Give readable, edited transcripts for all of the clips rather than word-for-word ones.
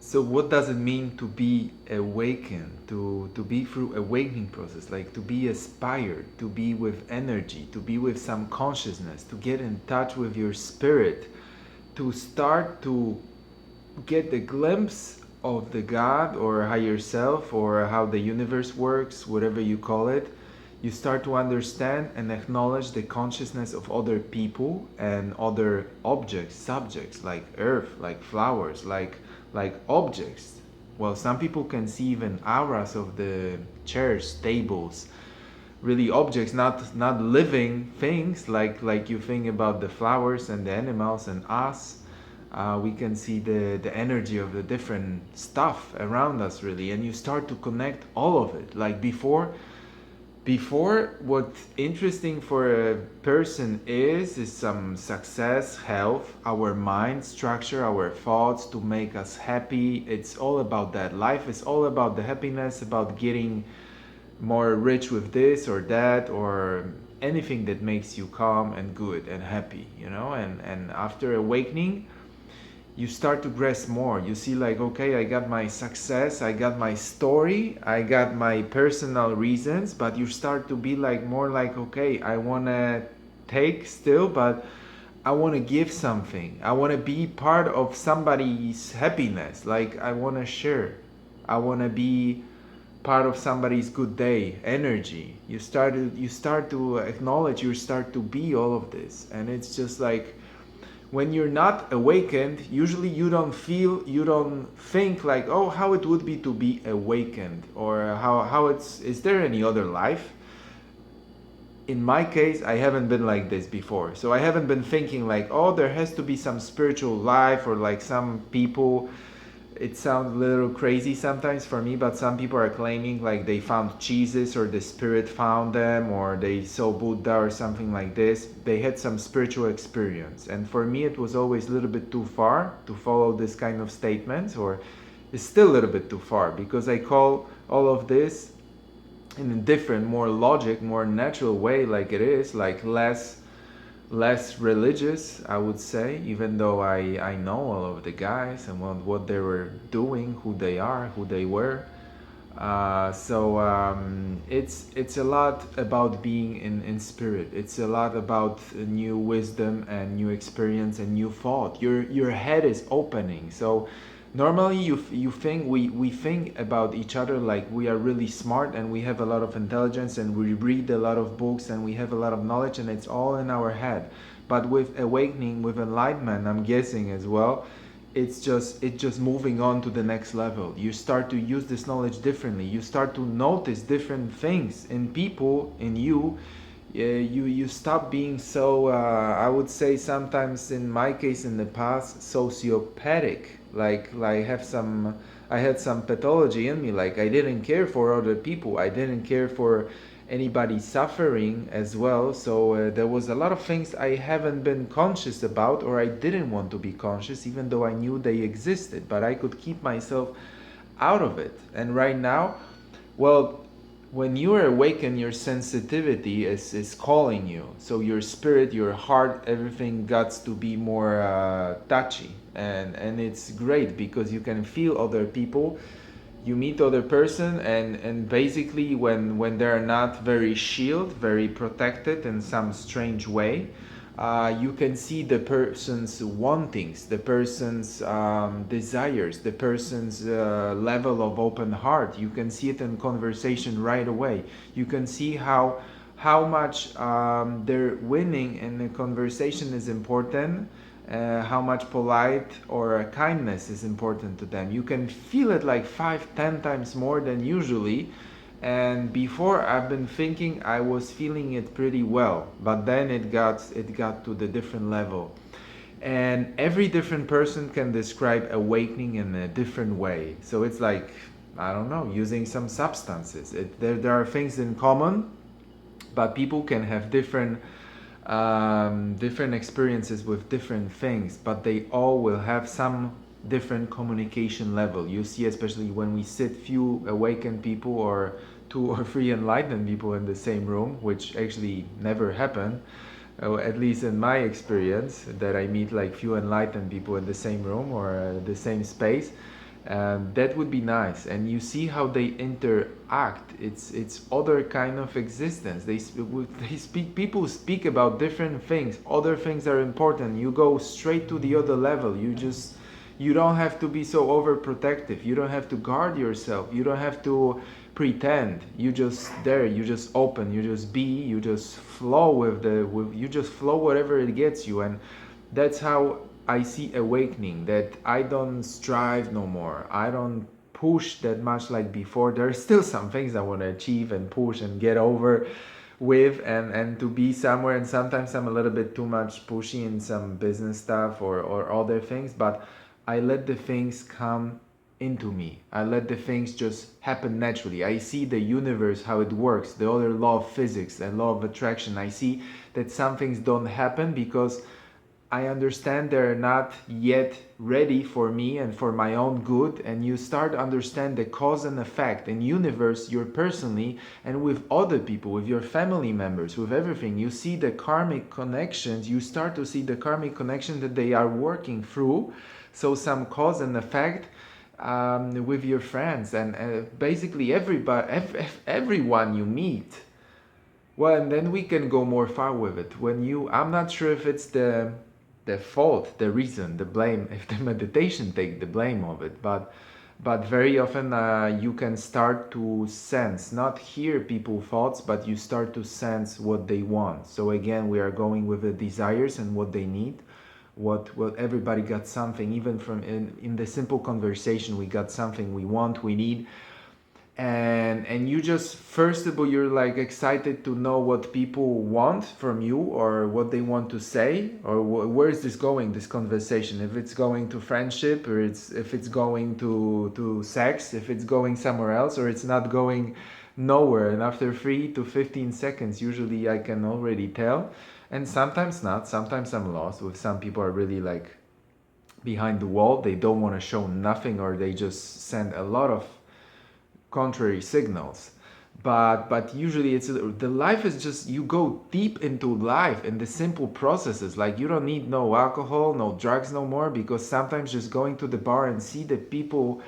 So what does it mean to be awakened, to be through awakening process, like to be aspired, to be with energy, to be with some consciousness, to get in touch with your spirit, to start to get the glimpse of the God or higher self or how the universe works, whatever you call it. You start to understand and acknowledge the consciousness of other people and other objects, subjects like earth, like flowers, like objects. Well, some people can see even auras of the chairs, tables, really objects, not living things like you think about the flowers and the animals and us. We can see the energy of the different stuff around us really, and you start to connect all of it. Like before, what's interesting for a person is some success, health, our mind structure, our thoughts to make us happy. It's all about that. Life is all about the happiness, about getting more rich with this or that, or anything that makes you calm and good and happy, you know. And after awakening, you start to grasp more. You see, like, okay, I got my success, I got my story, I got my personal reasons, but you start to be like more like, okay, I want to take still, but I want to give something. I want to be part of somebody's happiness. Like, I want to share. I want to be part of somebody's good day, energy. You start to acknowledge, you start to be all of this. And it's just like, when you're not awakened, usually you don't think like, oh, how it would be to be awakened, or how it's, is there any other life? In my case, I haven't been like this before. So I haven't been thinking like, oh, there has to be some spiritual life, or like some people, it sounds a little crazy sometimes for me, but some people are claiming like they found Jesus, or the spirit found them, or they saw Buddha or something like this. They had some spiritual experience. And for me, it was always a little bit too far to follow this kind of statements, or it's still a little bit too far, because I call all of this in a different, more logic, more natural way, like it is, like less religious, I would say, even though I know all of the guys and what they were doing, who they are, who they were. It's a lot about being in spirit. It's a lot about new wisdom and new experience and new thought. Your head is opening. So normally you think we think about each other like we are really smart and we have a lot of intelligence and we read a lot of books and we have a lot of knowledge and it's all in our head. But with awakening, with enlightenment, I'm guessing as well, it's just moving on to the next level. You start to use this knowledge differently. You start to notice different things in people, in you. You stop being so, I would say sometimes, in my case in the past, sociopathic. Like I had some pathology in me. Like I didn't care for other people. I didn't care for anybody suffering as well. So there was a lot of things I haven't been conscious about, or I didn't want to be conscious, even though I knew they existed. But I could keep myself out of it. And right now, well, when you are awakened, your sensitivity is calling you. So your spirit, your heart, everything got to be more touchy. And it's great because you can feel other people. You meet other person, and basically when they're not very shield, very protected in some strange way, you can see the person's wantings, the person's desires, the person's level of open heart. You can see it in conversation right away. You can see how much their winning in the conversation is important, how much polite or kindness is important to them. You can feel it like 5-10 times more than usually. And before, I've been thinking I was feeling it pretty well, but then it got to the different level. And every different person can describe awakening in a different way. So it's like, I don't know, using some substances. There are things in common, but people can have different experiences with different things, but they all will have some different communication level. You see, especially when we sit few awakened people or 2 or 3 enlightened people in the same room, which actually never happen, at least in my experience, that I meet like few enlightened people in the same room or the same space. and that would be nice. And you see how they interact. It's other kind of existence. They speak, people speak about different things. Other things are important. You go straight to the other level. You don't have to be so overprotective. You don't have to guard yourself. You don't have to pretend. You just there. You just open. You just be. You just flow you just flow whatever it gets you. And that's how I see awakening. That I don't strive no more. I don't push that much like before. There are still some things I want to achieve and push and get over with, and to be somewhere. And sometimes I'm a little bit too much pushy in some business stuff or other things, but I let the things come into me. I let the things just happen naturally. I see the universe, how it works, the other law of physics and law of attraction. I see that some things don't happen because I understand they're not yet ready for me and for my own good. And you start to understand the cause and effect in universe, you're personally, and with other people, with your family members, with everything. You see the karmic connections. You start to see the karmic connection that they are working through. So some cause and effect with your friends and basically everybody, everyone you meet. Well, and then we can go more far with it. When you, I'm not sure if it's the fault, the reason, the blame, if the meditation take the blame of it, but very often you can start to sense, not hear people thoughts, but you start to sense what they want. So again, we are going with the desires and what they need. What everybody got something, even from in the simple conversation, we got something we want, we need. And you just, first of all, you're like excited to know what people want from you or what they want to say, or where is this going, this conversation, if it's going to friendship, or if it's going to sex, if it's going somewhere else, or it's not going nowhere. And after 3 to 15 seconds usually I can already tell. And sometimes not, sometimes I'm lost. With some people are really like behind the wall, they don't want to show nothing, or they just send a lot of contrary signals. But usually it's the life is just, you go deep into life and the simple processes. Like you don't need no alcohol, no drugs no more, because sometimes just going to the bar and see the people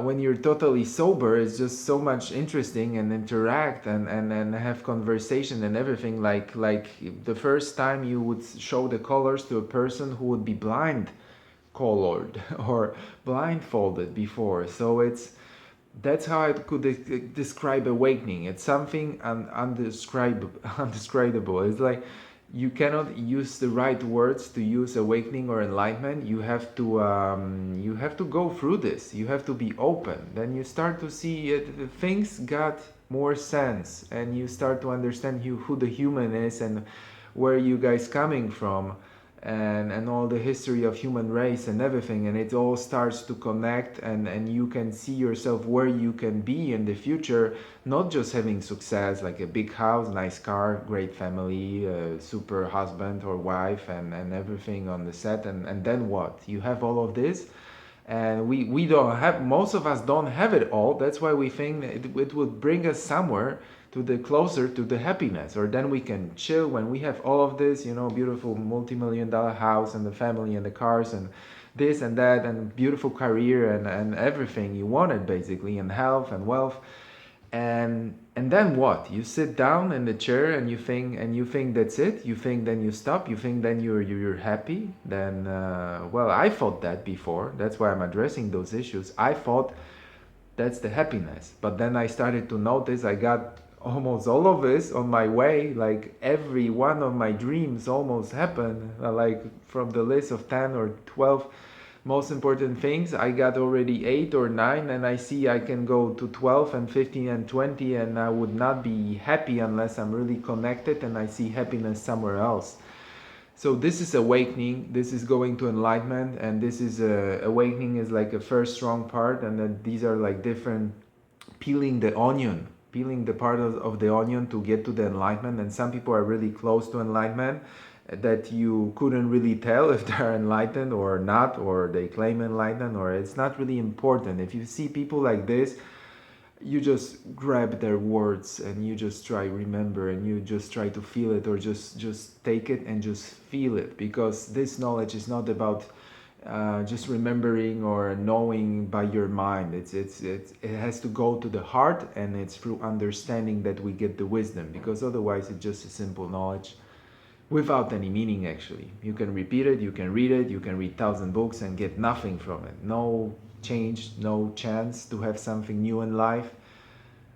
when you're totally sober is just so much interesting, and interact and have conversation and everything. Like the first time you would show the colors to a person who would be blind colored or blindfolded before. So that's how I could describe awakening. It's something undescribable. It's like you cannot use the right words to use awakening or enlightenment. You have to go through this. You have to be open. Then you start to see it, things got more sense, and you start to understand who the human is and where you guys coming from, and all the history of human race and everything. And it all starts to connect, and you can see yourself where you can be in the future, not just having success like a big house, nice car, great family, super husband or wife, and everything on the set. And then what? You have all of this, and we don't have, most of us don't have it all. That's why we think it would bring us somewhere to the closer to the happiness, or then we can chill when we have all of this, beautiful multi-million-dollar house and the family and the cars and this and that and beautiful career and everything you wanted basically, and health and wealth. And then what? You sit down in the chair and you think that's it. You think then you stop. You think then you're happy. Then well, I thought that before. That's why I'm addressing those issues. I thought that's the happiness, but then I started to notice I got almost all of this on my way. Like every one of my dreams almost happened. Like from the list of 10 or 12 most important things, I got already 8 or 9, and I see I can go to 12 and 15 and 20, and I would not be happy unless I'm really connected and I see happiness somewhere else. So this is awakening, this is going to enlightenment, and this is awakening is like a first strong part, and then these are like different, peeling the part of the onion to get to the enlightenment. And some people are really close to enlightenment that you couldn't really tell if they're enlightened or not, or they claim enlightened, or it's not really important. If you see people like this, you just grab their words and you just try remember, and you just try to feel it, or just take it and just feel it, because this knowledge is not about just remembering or knowing by your mind. It has to go to the heart, and it's through understanding that we get the wisdom, because otherwise it's just a simple knowledge without any meaning. Actually, you can repeat it, you can read it, you can read 1,000 books and get nothing from it. No change, no chance to have something new in life.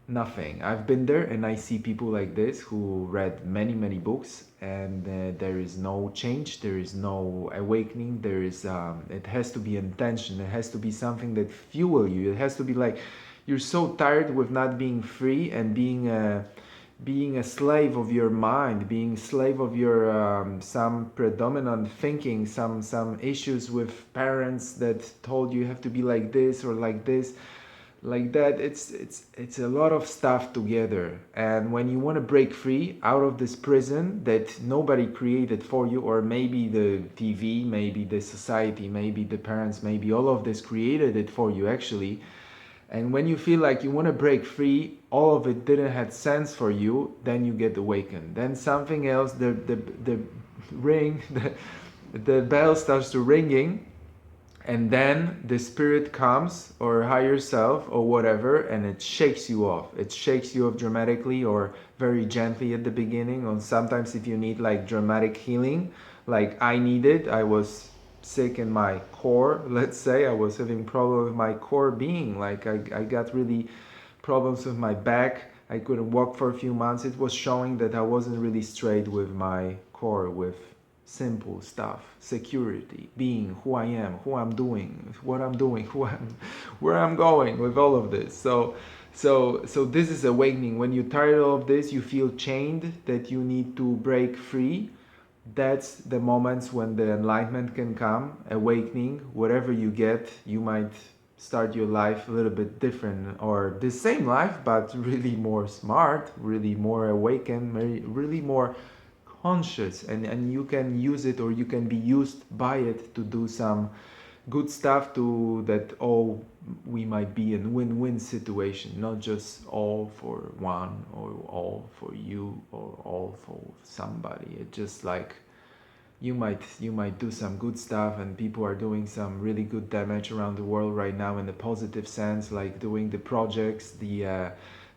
Nothing. I've been there, and I see people like this who read many, many books, and there is no change, there is no awakening. There is it has to be intention. It has to be something that fuel you. It has to be like you're so tired with not being free and being a slave of your mind, being slave of your some predominant thinking, some issues with parents that told you have to be like this or like this, like that. It's a lot of stuff together, and when you want to break free out of this prison that nobody created for you, or maybe the TV, maybe the society, maybe the parents, maybe all of this created it for you actually, and when you feel like you want to break free, all of it didn't have sense for you, then you get awakened. Then something else, the ring, the bell starts to ringing, and then the spirit comes, or higher self or whatever, and it shakes you off. It shakes you off dramatically or very gently at the beginning, or sometimes if you need like dramatic healing, like I needed. I was sick in my core, let's say. I was having problem with my core being, like I got really problems with my back. I couldn't walk for a few months. It was showing that I wasn't really straight with my core, with simple stuff, security, being who I am, who I'm doing, what I'm doing, where I'm going with all of this. So this is awakening. When you're tired of this, you feel chained, that you need to break free. That's the moments when the enlightenment can come, awakening. Whatever you get, you might start your life a little bit different, or the same life, but really more smart, really more awakened, really more conscious, and you can use it, or you can be used by it to do some good stuff, to that all we might be in win-win situation, not just all for one, or all for you, or all for somebody. It's just like you might do some good stuff, and people are doing some really good damage around the world right now in the positive sense, like doing the projects, the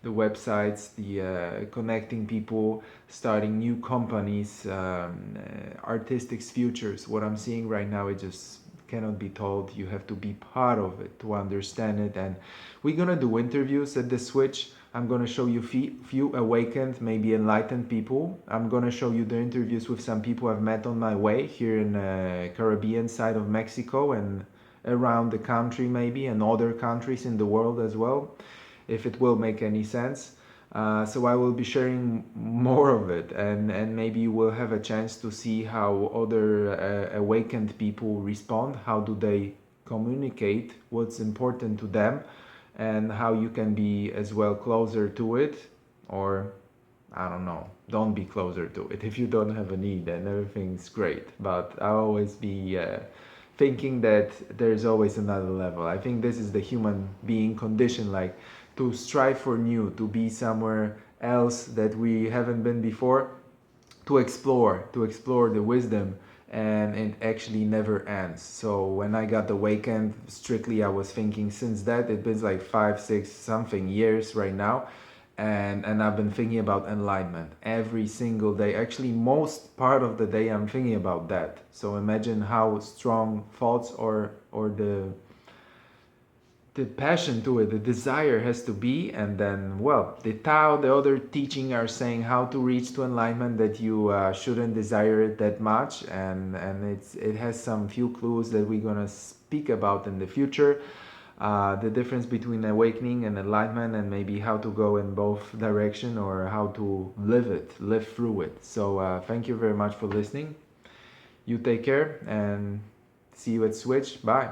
websites, the connecting people, starting new companies, artistic futures. What I'm seeing right now, it just cannot be told. You have to be part of it to understand it. And we're gonna do interviews at the Switch. I'm gonna show you few awakened, maybe enlightened people. I'm gonna show you the interviews with some people I've met on my way here in the Caribbean side of Mexico, and around the country maybe, and other countries in the world as well, if it will make any sense. So I will be sharing more of it, and maybe you will have a chance to see how other awakened people respond, how do they communicate what's important to them, and how you can be as well closer to it, or I don't know, don't be closer to it. If you don't have a need, then everything's great, but I'll always be thinking that there's always another level. I think this is the human being condition, like to strive for new, to be somewhere else that we haven't been before, to explore the wisdom, and it actually never ends. So when I got awakened, strictly I was thinking, since that it's been like 5-6 something years right now, and I've been thinking about enlightenment every single day. Actually, most part of the day I'm thinking about that. So imagine how strong thoughts, or the passion to it, the desire has to be. And then, well, the Tao, the other teaching are saying how to reach to enlightenment, that you shouldn't desire it that much, and it has some few clues that we're gonna speak about in the future. The difference between awakening and enlightenment, and maybe how to go in both direction, or how to live through it. So thank you very much for listening. You take care, and see you at Switch. Bye.